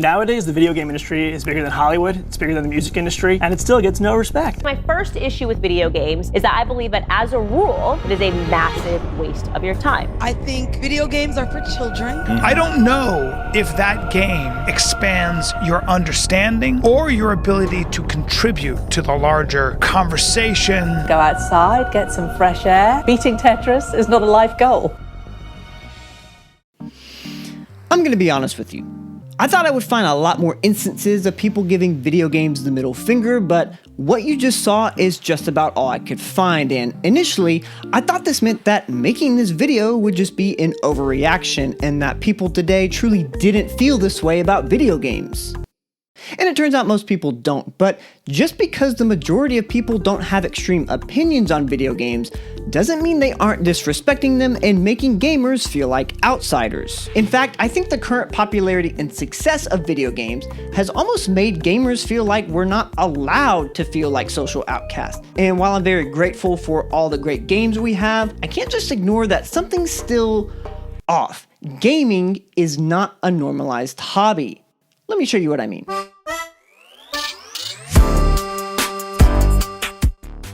Nowadays, the video game industry is bigger than Hollywood, it's bigger than the music industry, and it still gets no respect. My first issue with video games is that I believe that as a rule, it is a massive waste of your time. I think video games are for children. I don't know if that game expands your understanding or your ability to contribute to the larger conversation. Go outside, get some fresh air. Beating Tetris is not a life goal. I'm going to be honest with you. I thought I would find a lot more instances of people giving video games the middle finger, but what you just saw is just about all I could find, and initially, I thought this meant that making this video would just be an overreaction, and that people today truly didn't feel this way about video games. And it turns out most people don't, but just because the majority of people don't have extreme opinions on video games doesn't mean they aren't disrespecting them and making gamers feel like outsiders. In fact, I think the current popularity and success of video games has almost made gamers feel like we're not allowed to feel like social outcasts. And while I'm very grateful for all the great games we have, I can't just ignore that something's still off. Gaming is not a normalized hobby. Let me show you what I mean.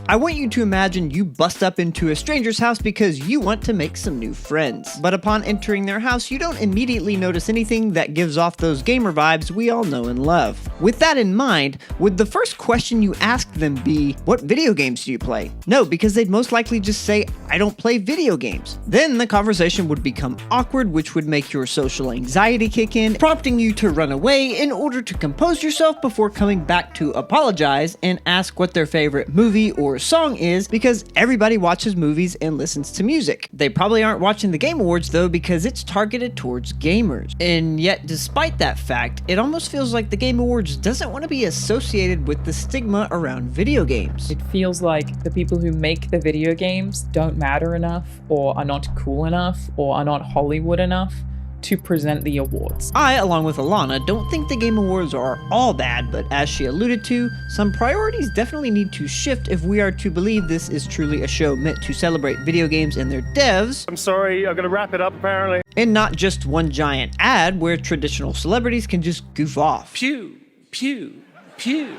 I want you to imagine you bust up into a stranger's house because you want to make some new friends. But upon entering their house, you don't immediately notice anything that gives off those gamer vibes we all know and love. With that in mind, would the first question you ask them be, what video games do you play? No, because they'd most likely just say, I don't play video games. Then the conversation would become awkward, which would make your social anxiety kick in, prompting you to run away in order to compose yourself before coming back to apologize and ask what their favorite movie or song is, because everybody watches movies and listens to music. They probably aren't watching the Game Awards though, because it's targeted towards gamers. And yet, despite that fact, it almost feels like the Game Awards doesn't want to be associated with the stigma around video games. It feels like the people who make the video games don't matter enough, or are not cool enough, or are not Hollywood enough to present the awards. I, along with Alana, don't think the Game Awards are all bad, but as she alluded to, some priorities definitely need to shift if we are to believe this is truly a show meant to celebrate video games and their devs. I'm sorry, I'm gonna wrap it up apparently. And not just one giant ad where traditional celebrities can just goof off. Pew, pew, pew.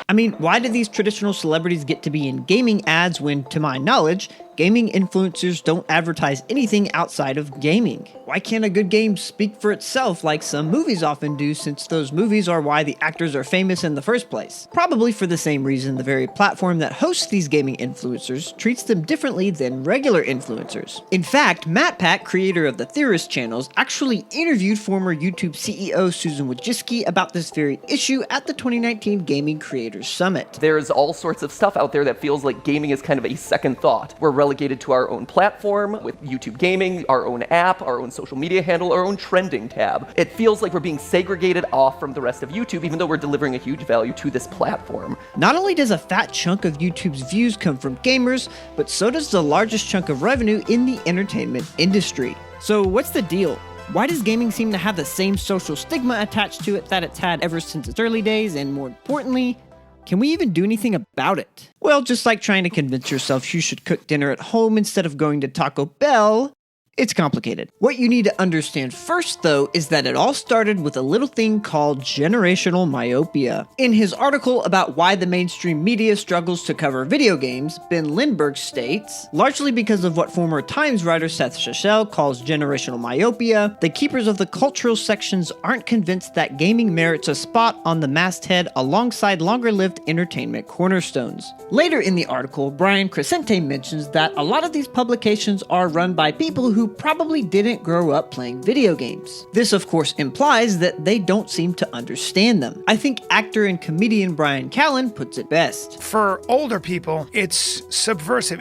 I mean, why do these traditional celebrities get to be in gaming ads when, to my knowledge, gaming influencers don't advertise anything outside of gaming? Why can't a good game speak for itself like some movies often do, since those movies are why the actors are famous in the first place? Probably for the same reason the very platform that hosts these gaming influencers treats them differently than regular influencers. In fact, MatPat, creator of the Theorist channels, actually interviewed former YouTube CEO Susan Wojcicki about this very issue at the 2019 Gaming Creators Summit. There's all sorts of stuff out there that feels like gaming is kind of a second thought. We're relegated to our own platform with YouTube Gaming, our own app, our own social media handle, our own trending tab. It feels like we're being segregated off from the rest of YouTube, even though we're delivering a huge value to this platform. Not only does a fat chunk of YouTube's views come from gamers, but so does the largest chunk of revenue in the entertainment industry. So what's the deal? Why does gaming seem to have the same social stigma attached to it that it's had ever since its early days, and more importantly, can we even do anything about it? Well, just like trying to convince yourself you should cook dinner at home instead of going to Taco Bell, it's complicated. What you need to understand first, though, is that it all started with a little thing called generational myopia. In his article about why the mainstream media struggles to cover video games, Ben Lindbergh states, largely because of what former Times writer Seth Shachel calls generational myopia, the keepers of the cultural sections aren't convinced that gaming merits a spot on the masthead alongside longer-lived entertainment cornerstones. Later in the article, Brian Crescente mentions that a lot of these publications are run by people who probably didn't grow up playing video games. This of course implies that they don't seem to understand them. I think actor and comedian Brian Callen puts it best. For older people, it's subversive.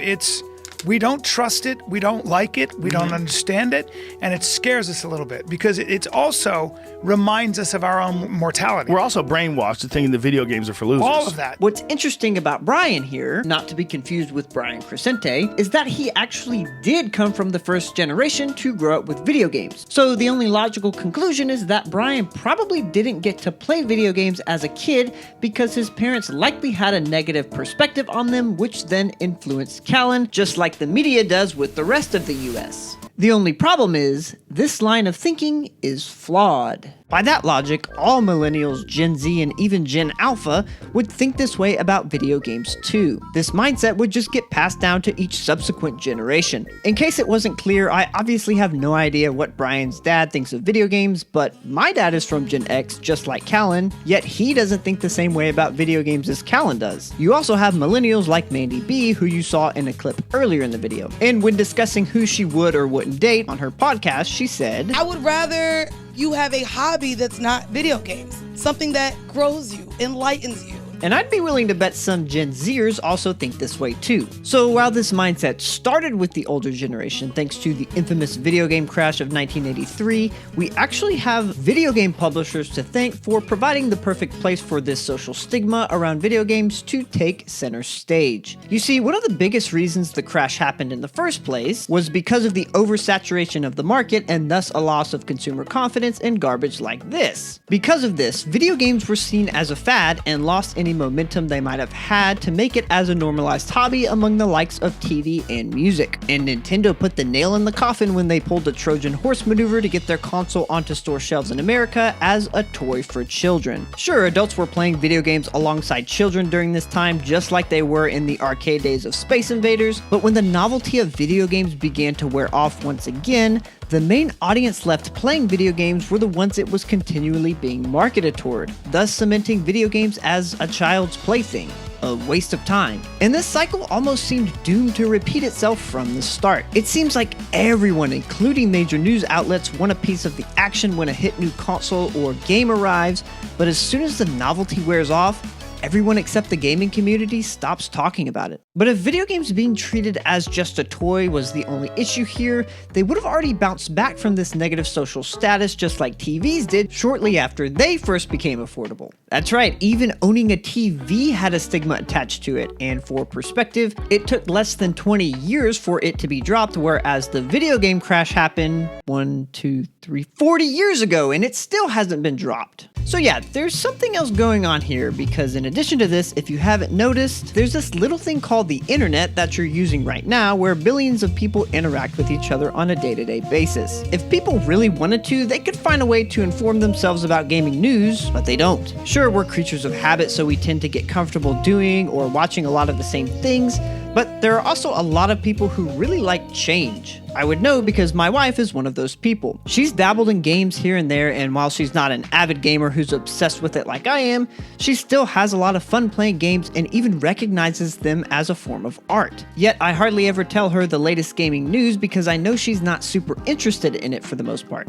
We don't trust it, we don't like it, we don't understand it, and it scares us a little bit because it also reminds us of our own mortality. We're also brainwashed to thinking the video games are for losers. All of that. What's interesting about Brian here, not to be confused with Brian Crescente, is that he actually did come from the first generation to grow up with video games. So the only logical conclusion is that Brian probably didn't get to play video games as a kid because his parents likely had a negative perspective on them, which then influenced Callen, just like the media does with the rest of the US. The only problem is, this line of thinking is flawed. By that logic, all millennials, Gen Z, and even Gen Alpha would think this way about video games too. This mindset would just get passed down to each subsequent generation. In case it wasn't clear, I obviously have no idea what Brian's dad thinks of video games, but my dad is from Gen X just like Callan, yet he doesn't think the same way about video games as Callan does. You also have millennials like Mandy B, who you saw in a clip earlier in the video. And when discussing who she would or wouldn't date on her podcast, she said, I would rather you have a hobby that's not video games, something that grows you, enlightens you. And I'd be willing to bet some Gen Zers also think this way too. So while this mindset started with the older generation thanks to the infamous video game crash of 1983, we actually have video game publishers to thank for providing the perfect place for this social stigma around video games to take center stage. You see, one of the biggest reasons the crash happened in the first place was because of the oversaturation of the market and thus a loss of consumer confidence in garbage like this. Because of this, video games were seen as a fad and lost any momentum they might have had to make it as a normalized hobby among the likes of TV and music. And Nintendo put the nail in the coffin when they pulled the Trojan horse maneuver to get their console onto store shelves in America as a toy for children. Sure, adults were playing video games alongside children during this time just like they were in the arcade days of Space Invaders, but when the novelty of video games began to wear off once again, the main audience left playing video games were the ones it was continually being marketed toward, thus cementing video games as a child's plaything, a waste of time. And this cycle almost seemed doomed to repeat itself from the start. It seems like everyone, including major news outlets, want a piece of the action when a hit new console or game arrives, but as soon as the novelty wears off, everyone except the gaming community stops talking about it. But if video games being treated as just a toy was the only issue here, they would have already bounced back from this negative social status just like TVs did shortly after they first became affordable. That's right, even owning a TV had a stigma attached to it, and for perspective, it took less than 20 years for it to be dropped, whereas the video game crash happened 40 years ago, and it still hasn't been dropped. So yeah, there's something else going on here, because in addition to this, if you haven't noticed, there's this little thing called the internet that you're using right now where billions of people interact with each other on a day-to-day basis. If people really wanted to, they could find a way to inform themselves about gaming news, but they don't. Sure, we're creatures of habit, so we tend to get comfortable doing or watching a lot of the same things, but there are also a lot of people who really like change. I would know because my wife is one of those people. She's dabbled in games here and there, and while she's not an avid gamer who's obsessed with it like I am, she still has a lot of fun playing games and even recognizes them as a form of art. Yet I hardly ever tell her the latest gaming news because I know she's not super interested in it for the most part.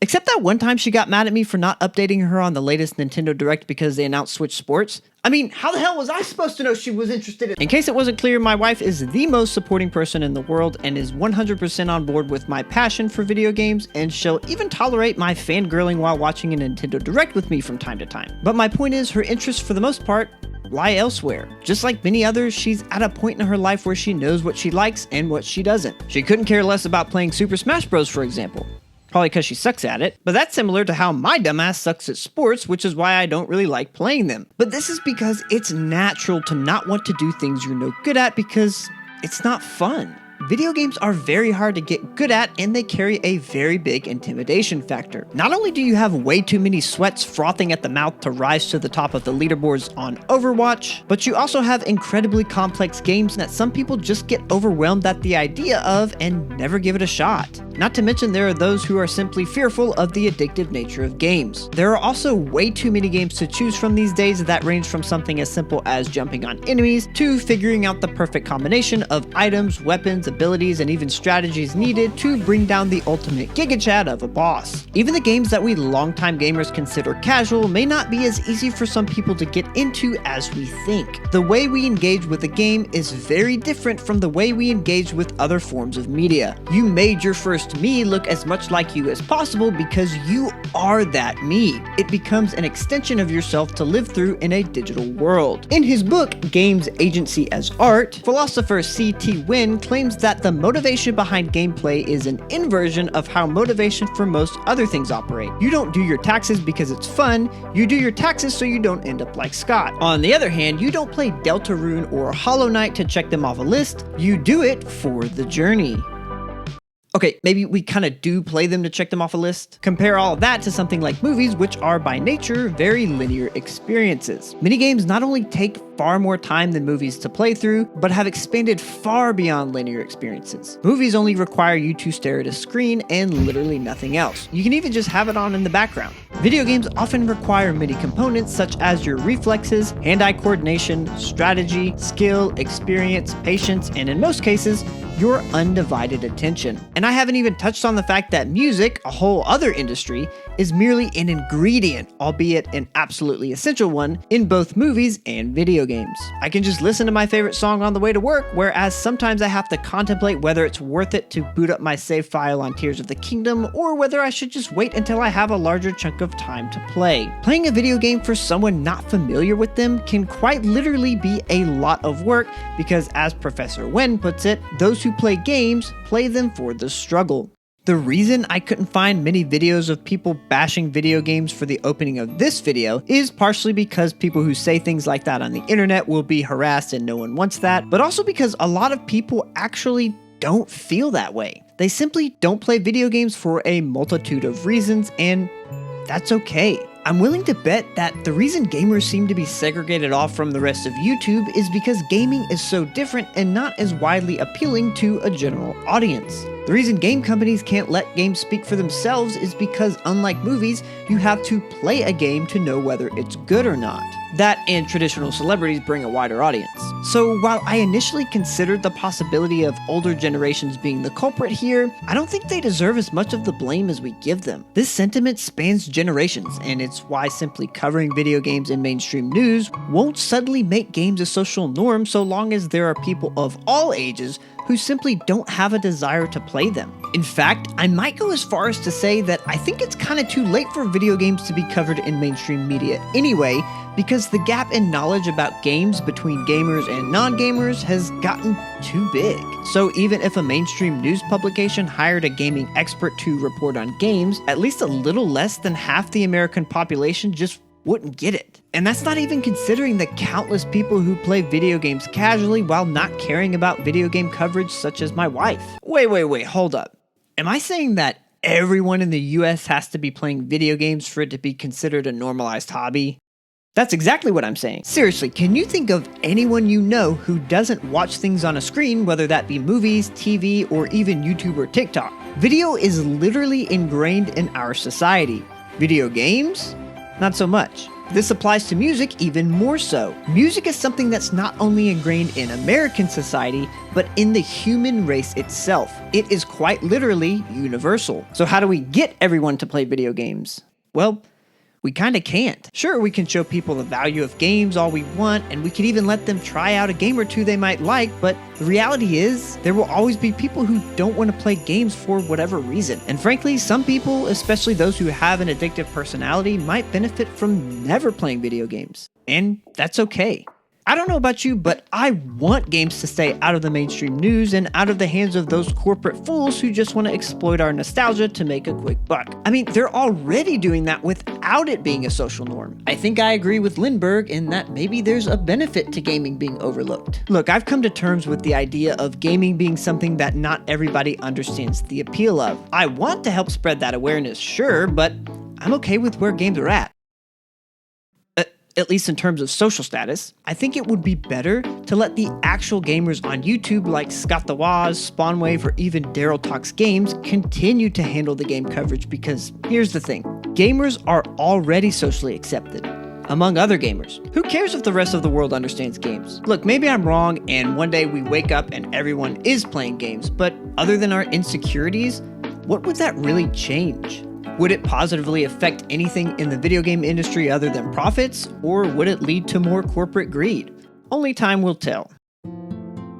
Except that one time she got mad at me for not updating her on the latest Nintendo Direct because they announced Switch Sports. I mean, how the hell was I supposed to know she was interested in? In case it wasn't clear, my wife is the most supporting person in the world and is 100% on board with my passion for video games, and she'll even tolerate my fangirling while watching a Nintendo Direct with me from time to time. But my point is, her interests for the most part lie elsewhere. Just like many others, she's at a point in her life where she knows what she likes and what she doesn't. She couldn't care less about playing Super Smash Bros, for example. Probably because she sucks at it, but that's similar to how my dumbass sucks at sports, which is why I don't really like playing them. But this is because it's natural to not want to do things you're no good at because it's not fun. Video games are very hard to get good at, and they carry a very big intimidation factor. Not only do you have way too many sweats frothing at the mouth to rise to the top of the leaderboards on Overwatch, but you also have incredibly complex games that some people just get overwhelmed at the idea of and never give it a shot. Not to mention there are those who are simply fearful of the addictive nature of games. There are also way too many games to choose from these days that range from something as simple as jumping on enemies to figuring out the perfect combination of items, weapons, abilities, and even strategies needed to bring down the ultimate Giga Chad of a boss. Even the games that we longtime gamers consider casual may not be as easy for some people to get into as we think. The way we engage with a game is very different from the way we engage with other forms of media. You made your first Mii look as much like you as possible because you are that Mii. It becomes an extension of yourself to live through in a digital world. In his book, Games Agency as Art, philosopher C.T. Wynn claims that the motivation behind gameplay is an inversion of how motivation for most other things operate. You don't do your taxes because it's fun, you do your taxes so you don't end up like Scott. On the other hand, you don't play Deltarune or Hollow Knight to check them off a list, you do it for the journey. Okay, maybe we kind of do play them to check them off a list. Compare all of that to something like movies, which are by nature very linear experiences. Minigames not only take far more time than movies to play through, but have expanded far beyond linear experiences. Movies only require you to stare at a screen and literally nothing else. You can even just have it on in the background. Video games often require many components such as your reflexes, hand-eye coordination, strategy, skill, experience, patience, and in most cases, your undivided attention. And I haven't even touched on the fact that music, a whole other industry, is merely an ingredient, albeit an absolutely essential one, in both movies and video games. I can just listen to my favorite song on the way to work, whereas sometimes I have to contemplate whether it's worth it to boot up my save file on Tears of the Kingdom, or whether I should just wait until I have a larger chunk of time to play. Playing a video game for someone not familiar with them can quite literally be a lot of work, because as Professor Wen puts it, those who play games play them for the struggle. The reason I couldn't find many videos of people bashing video games for the opening of this video is partially because people who say things like that on the internet will be harassed and no one wants that, but also because a lot of people actually don't feel that way. They simply don't play video games for a multitude of reasons, and that's okay. I'm willing to bet that the reason gamers seem to be segregated off from the rest of YouTube is because gaming is so different and not as widely appealing to a general audience. The reason game companies can't let games speak for themselves is because, unlike movies, you have to play a game to know whether it's good or not. That and traditional celebrities bring a wider audience. So while I initially considered the possibility of older generations being the culprit here, I don't think they deserve as much of the blame as we give them. This sentiment spans generations, and it's why simply covering video games in mainstream news won't suddenly make games a social norm so long as there are people of all ages who simply don't have a desire to play them. In fact, I might go as far as to say that I think it's kind of too late for video games to be covered in mainstream media anyway, because the gap in knowledge about games between gamers and non-gamers has gotten too big. So even if a mainstream news publication hired a gaming expert to report on games, at least a little less than half the American population just wouldn't get it. And that's not even considering the countless people who play video games casually while not caring about video game coverage, such as my wife. Wait, hold up. Am I saying that everyone in the US has to be playing video games for it to be considered a normalized hobby? That's exactly what I'm saying. Seriously, can you think of anyone you know who doesn't watch things on a screen, whether that be movies, TV, or even YouTube or TikTok? Video is literally ingrained in our society. Video games? Not so much. This applies to music even more so. Music is something that's not only ingrained in American society, but in the human race itself. It is quite literally universal. So how do we get everyone to play video games? Well, we kinda can't. Sure, we can show people the value of games all we want, and we can even let them try out a game or two they might like, but the reality is, there will always be people who don't want to play games for whatever reason. And frankly, some people, especially those who have an addictive personality, might benefit from never playing video games. And that's okay. I don't know about you, but I want games to stay out of the mainstream news and out of the hands of those corporate fools who just want to exploit our nostalgia to make a quick buck. I mean, they're already doing that without it being a social norm. I think I agree with Lindbergh in that maybe there's a benefit to gaming being overlooked. Look, I've come to terms with the idea of gaming being something that not everybody understands the appeal of. I want to help spread that awareness, sure, but I'm okay with where games are at. At least in terms of social status. I think it would be better to let the actual gamers on YouTube like Scott the Woz, Spawnwave, or even Daryl Talks Games continue to handle the game coverage, because here's the thing. Gamers are already socially accepted. Among other gamers. Who cares if the rest of the world understands games? Look, maybe I'm wrong and one day we wake up and everyone is playing games, but other than our insecurities, what would that really change? Would it positively affect anything in the video game industry other than profits, or would it lead to more corporate greed? Only time will tell.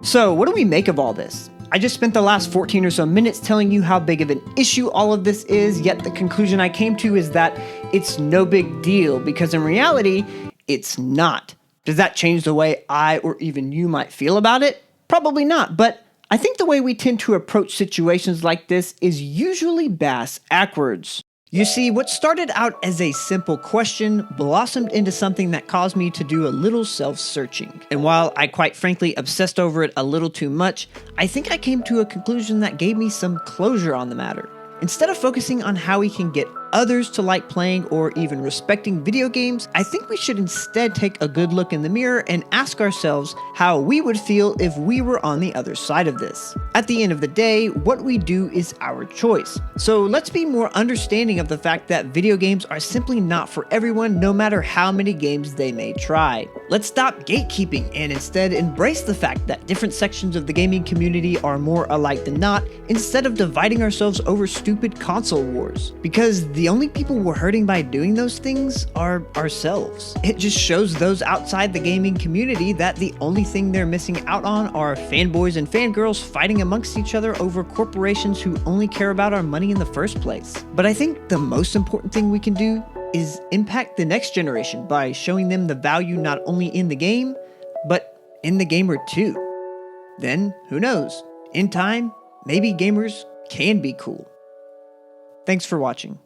So, what do we make of all this? I just spent the last 14 or so minutes telling you how big of an issue all of this is, yet the conclusion I came to is that it's no big deal, because in reality, it's not. Does that change the way I or even you might feel about it? Probably not, but I think the way we tend to approach situations like this is usually bass-ackwards. You see, what started out as a simple question blossomed into something that caused me to do a little self-searching. And while I quite frankly obsessed over it a little too much, I think I came to a conclusion that gave me some closure on the matter. Instead of focusing on how we can get others to like playing or even respecting video games, I think we should instead take a good look in the mirror and ask ourselves how we would feel if we were on the other side of this. At the end of the day, what we do is our choice. So let's be more understanding of the fact that video games are simply not for everyone, no matter how many games they may try. Let's stop gatekeeping and instead embrace the fact that different sections of the gaming community are more alike than not, instead of dividing ourselves over stupid console wars. Because the only people we're hurting by doing those things are ourselves. It just shows those outside the gaming community that the only thing they're missing out on are fanboys and fangirls fighting amongst each other over corporations who only care about our money in the first place. But I think the most important thing we can do is impact the next generation by showing them the value not only in the game, but in the gamer too. Then, who knows? In time, maybe gamers can be cool. Thanks for watching.